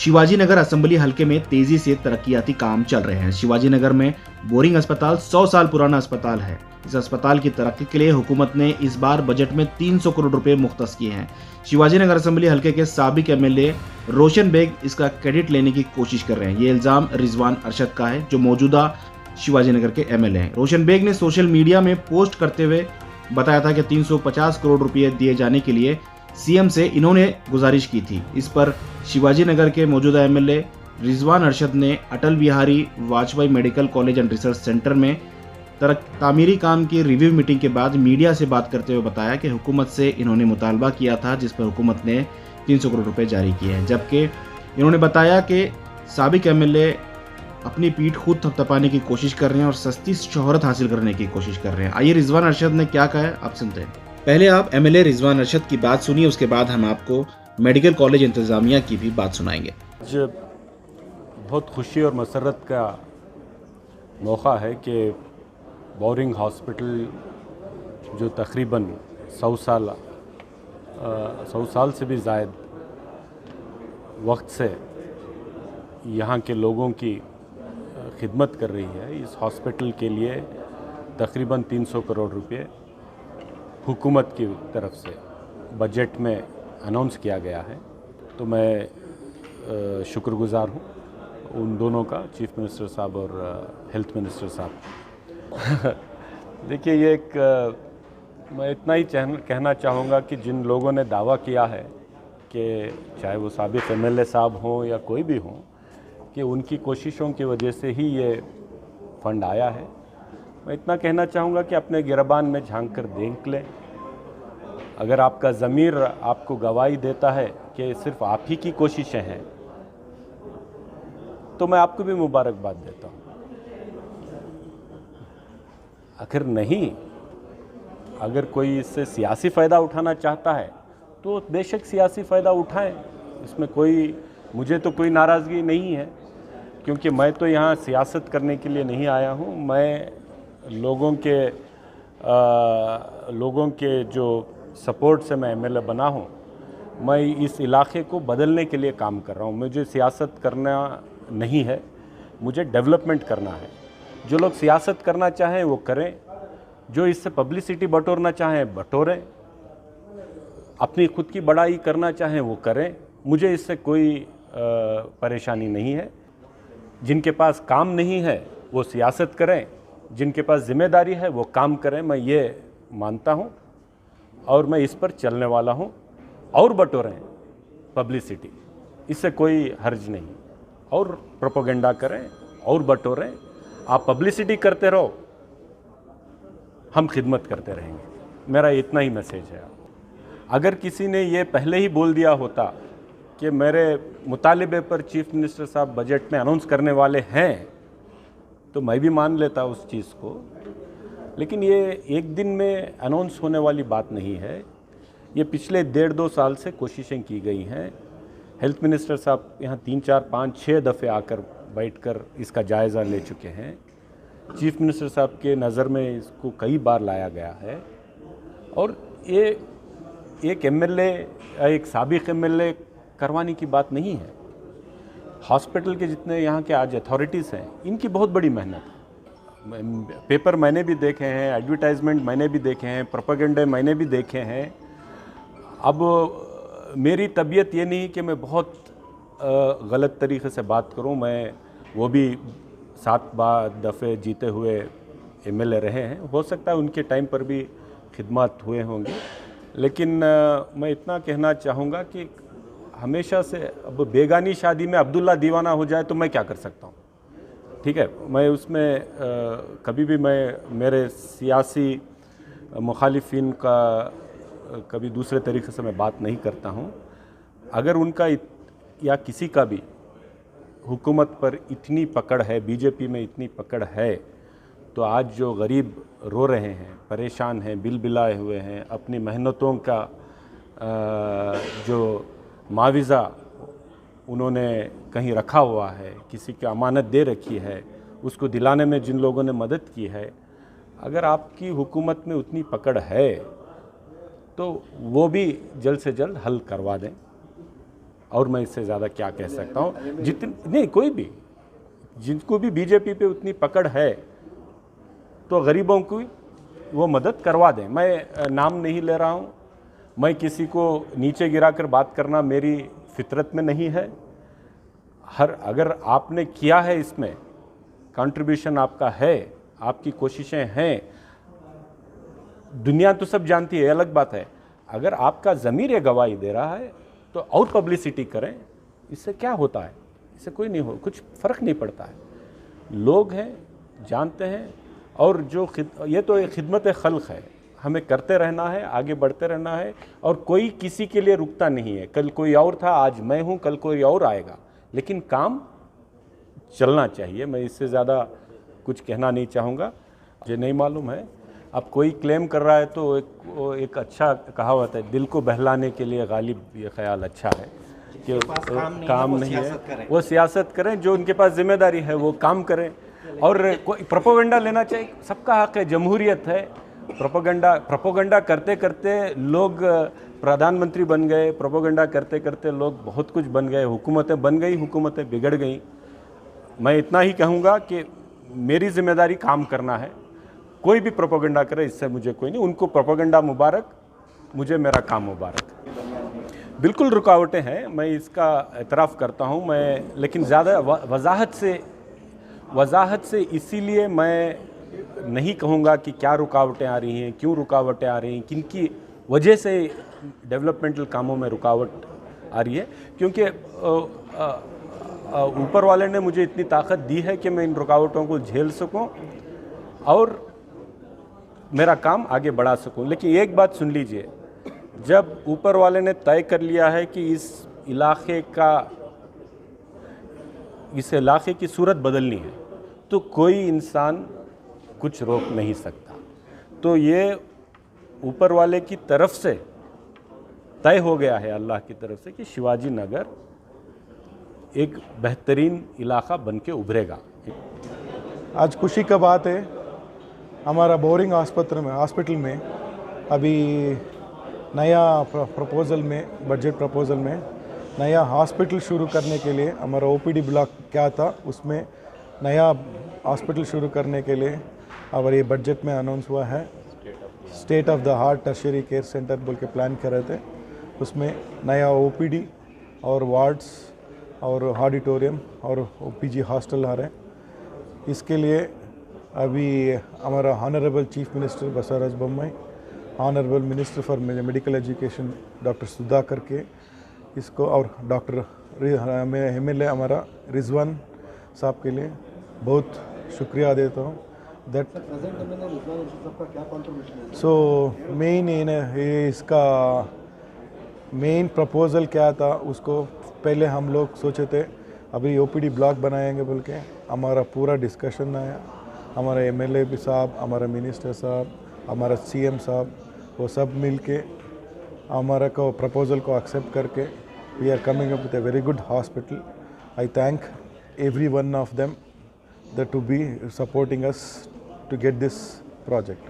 Shivaji Nagar assembly हलके में तेजी से तरक्कियाती काम चल रहे हैं। शिवाजी नगर में बोरिंग अस्पताल 100 साल पुराना अस्पताल है। इस अस्पताल की तरक्की के लिए हुकूमत ने इस बार बजट में 300 करोड़ रुपए मुख्तस किए हैं। शिवाजी नगर असेंबली हलके के साबिक एमएलए रोशन बेग इसका क्रेडिट लेने की कोशिश कर रहे हैं। ये इल्जाम रिजवान अरशद का है, जो मौजूदा शिवाजी नगर के एमएलए हैं। रोशन बेग ने सोशल मीडिया में पोस्ट करते हुए बताया था कि 350 करोड़ रुपए दिए जाने के लिए सीएम से इन्होंने गुजारिश की थी। इस पर शिवाजी नगर के मौजूदा एमएलए रिजवान अरशद ने Atal Bihari Vajpayee medical college and research centre में तामीरी काम की रिव्यू मीटिंग के बाद मीडिया से बात करते हुए बताया कि हुकूमत से इन्होंने मुतालबा किया था, जिस पर हुकूमत ने 300 करोड़ रुपए जारी किए हैं। जबकि इन्होंने बताया कि साबिक एमएलए अपनी पीठ खुद थपथपाने की कोशिश कर रहे हैं और सस्ती शोहरत हासिल करने की कोशिश कर रहे हैं। आइए रिजवान अरशद ने क्या कहा है, आप सुनते हैं। पहले आप एमएलए रिजवान अरशद की बात सुनिए, उसके बाद हम आपको मेडिकल कॉलेज इंतजामिया की भी बात सुनाएंगे। आज बहुत खुशी और मसरत का मौका है कि बोरिंग हॉस्पिटल जो तकरीबन 100 साल से भी ज़ायद वक्त से यहाँ के लोगों की खिदमत कर रही है, इस हॉस्पिटल के लिए तकरीबन 300 करोड़ रुपए हुकूमत की तरफ से बजट में अनाउंस किया गया है। तो मैं शुक्रगुज़ार हूँ उन दोनों का, चीफ मिनिस्टर साहब और हेल्थ मिनिस्टर साहब। देखिए, ये एक मैं इतना ही कहना चाहूँगा कि जिन लोगों ने दावा किया है कि चाहे वो साबिक एमएलए साहब हों या कोई भी हों, कि उनकी कोशिशों की वजह से ही ये फंड आया है, मैं इतना कहना चाहूँगा कि अपने गिरबान में झांक कर देख लें। अगर आपका ज़मीर आपको गवाही देता है कि सिर्फ आप ही की कोशिशें हैं, तो मैं आपको भी मुबारकबाद देता हूँ। अगर नहीं, अगर कोई इससे सियासी फ़ायदा उठाना चाहता है तो बेशक सियासी फ़ायदा उठाएं, इसमें मुझे तो कोई नाराज़गी नहीं है, क्योंकि मैं तो यहाँ सियासत करने के लिए नहीं आया हूँ। मैं लोगों के जो सपोर्ट से मैं एमएलए बना हूँ, मैं इस इलाके को बदलने के लिए काम कर रहा हूँ। मुझे सियासत करना नहीं है, मुझे डेवलपमेंट करना है। जो लोग सियासत करना चाहें वो करें, जो इससे पब्लिसिटी बटोरना चाहें बटोरें, अपनी खुद की बड़ाई करना चाहें वो करें, मुझे इससे कोई परेशानी नहीं है। जिनके पास काम नहीं है वो सियासत करें, जिनके पास जिम्मेदारी है वो काम करें, मैं ये मानता हूँ और मैं इस पर चलने वाला हूँ। और बटोरें पब्लिसिटी, इससे कोई हर्ज नहीं, और प्रोपेगेंडा करें और बटोरें। आप पब्लिसिटी करते रहो, हम खिदमत करते रहेंगे। मेरा इतना ही मैसेज है। अगर किसी ने ये पहले ही बोल दिया होता कि मेरे मुतालिबे पर चीफ मिनिस्टर साहब बजट में अनाउंस करने वाले हैं, तो मैं भी मान लेता उस चीज़ को। लेकिन ये एक दिन में अनाउंस होने वाली बात नहीं है। ये पिछले 1.5-2 साल से कोशिशें की गई हैं। हेल्थ मिनिस्टर साहब यहाँ 3, 4, 5, 6 दफ़े आकर बैठकर इसका जायज़ा ले चुके हैं। चीफ मिनिस्टर साहब के नज़र में इसको कई बार लाया गया है। और ये एक एमएलए, एक साबिक एमएलए करवाने की बात नहीं है। हॉस्पिटल के जितने यहाँ के आज अथॉरिटीज़ हैं, इनकी बहुत बड़ी मेहनत है। पेपर मैंने भी देखे हैं, एडवर्टाइजमेंट मैंने भी देखे हैं, प्रोपेगेंडे मैंने भी देखे हैं। अब मेरी तबीयत ये नहीं कि मैं बहुत गलत तरीके से बात करूं। मैं वो भी 7 दफ़े जीते हुए एमएलए रहे हैं, हो सकता है उनके टाइम पर भी खिदमत हुए होंगे। लेकिन मैं इतना कहना चाहूँगा कि हमेशा से, अब बेगानी शादी में अब्दुल्ला दीवाना हो जाए तो मैं क्या कर सकता हूँ, ठीक है। मैं उसमें कभी भी मेरे सियासी मुखालिफिन का कभी दूसरे तरीके से मैं बात नहीं करता हूँ। अगर उनका या किसी का भी हुकूमत पर इतनी पकड़ है, बीजेपी में इतनी पकड़ है, तो आज जो गरीब रो रहे हैं, परेशान हैं, बिल बिलाए हुए हैं, अपनी मेहनतों का जो मुआवजा उन्होंने कहीं रखा हुआ है, किसी की अमानत दे रखी है, उसको दिलाने में जिन लोगों ने मदद की है, अगर आपकी हुकूमत में उतनी पकड़ है तो वो भी जल्द से जल्द हल करवा दें। और मैं इससे ज़्यादा क्या कह सकता हूँ। नहीं, कोई भी जिनको भी बीजेपी पे उतनी पकड़ है तो गरीबों की वो मदद करवा दें। मैं नाम नहीं ले रहा हूँ, मैं किसी को नीचे गिराकर बात करना मेरी फितरत में नहीं है। अगर आपने किया है, इसमें कंट्रीब्यूशन आपका है, आपकी कोशिशें हैं, दुनिया तो सब जानती है, अलग बात है। अगर आपका ज़मीर ये गवाही दे रहा है तो और पब्लिसिटी करें, इससे क्या होता है? इससे कोई नहीं हो, कुछ फ़र्क नहीं पड़ता है। लोग हैं, जानते हैं, और जो ये तो एक खिदमत खल्क है, हमें करते रहना है, आगे बढ़ते रहना है, और कोई किसी के लिए रुकता नहीं है। कल कोई और था, आज मैं हूँ, कल कोई और आएगा, लेकिन काम चलना चाहिए। मैं इससे ज़्यादा कुछ कहना नहीं चाहूँगा। मुझे नहीं मालूम है, अब कोई क्लेम कर रहा है तो एक अच्छा कहावत है, दिल को बहलाने के लिए गालिब ये ख्याल अच्छा है कि काम नहीं है, वो सियासत करें। जो उनके पास जिम्मेदारी है वो काम करें, और कोई प्रोपोगंडा लेना चाहिए, सबका हक है, जमहूरियत है। प्रोपोगंडा करते करते लोग प्रधानमंत्री बन गए, प्रोपोगंडा करते करते लोग बहुत कुछ बन गए, हुकूमतें बन गई, हुकूमतें बिगड़ गई। मैं इतना ही कहूँगा कि मेरी जिम्मेदारी काम करना है। कोई भी प्रोपोगंडा करे, इससे मुझे कोई नहीं, उनको प्रोपोगंडा मुबारक, मुझे मेरा काम मुबारक। बिल्कुल रुकावटें हैं, मैं इसका एतराफ़ करता हूँ मैं, लेकिन ज़्यादा वजाहत से इसीलिए मैं नहीं कहूँगा कि क्या रुकावटें आ रही हैं, क्यों रुकावटें आ रही हैं, किनकी वजह से डेवलपमेंटल कामों में रुकावट आ रही है। क्योंकि ऊपर वाले ने मुझे इतनी ताकत दी है कि मैं इन रुकावटों को झेल सकूं और मेरा काम आगे बढ़ा सकूं। लेकिन एक बात सुन लीजिए, जब ऊपर वाले ने तय कर लिया है कि इस इलाके की सूरत बदलनी है, तो कोई इंसान कुछ रोक नहीं सकता। तो ये ऊपर वाले की तरफ से तय हो गया है, अल्लाह की तरफ से, कि शिवाजी नगर एक बेहतरीन इलाका बन के उभरेगा। आज खुशी का बात है, हमारा बोरिंग हॉस्पिटल में अभी नया प्रपोज़ल में, बजट प्रपोज़ल में नया हॉस्पिटल शुरू करने के लिए, हमारा ओपीडी ब्लॉक क्या था उसमें नया हॉस्पिटल शुरू करने के लिए और ये बजट में अनाउंस हुआ है। State of the heart tertiary care centre बोल के प्लान कर रहे थे, उसमें नया ओपीडी और वार्ड्स और ऑडिटोरियम और ओपीजी हॉस्टल आ रहे हैं। इसके लिए अभी हमारा honourable chief minister Basavaraj Bommai, honourable minister for medical education doctor Sudhakar के इसको, और डॉक्टर MLA हमारा रिजवान साहब के लिए बहुत शुक्रिया देता हूँ। सो मेन इसका मेन प्रपोज़ल क्या था, उसको पहले हम लोग सोचे थे अभी ओपीडी ब्लॉक बनाएंगे बोल के, हमारा पूरा डिस्कशन आया, हमारा MLA भी साहब, हमारा मिनिस्टर साहब, हमारा CM साहब, वो सब मिल के हमारा को प्रपोज़ल को एक्सेप्ट करके we are coming up with a very good hospital. I thank every one of them that to be supporting us to get this project.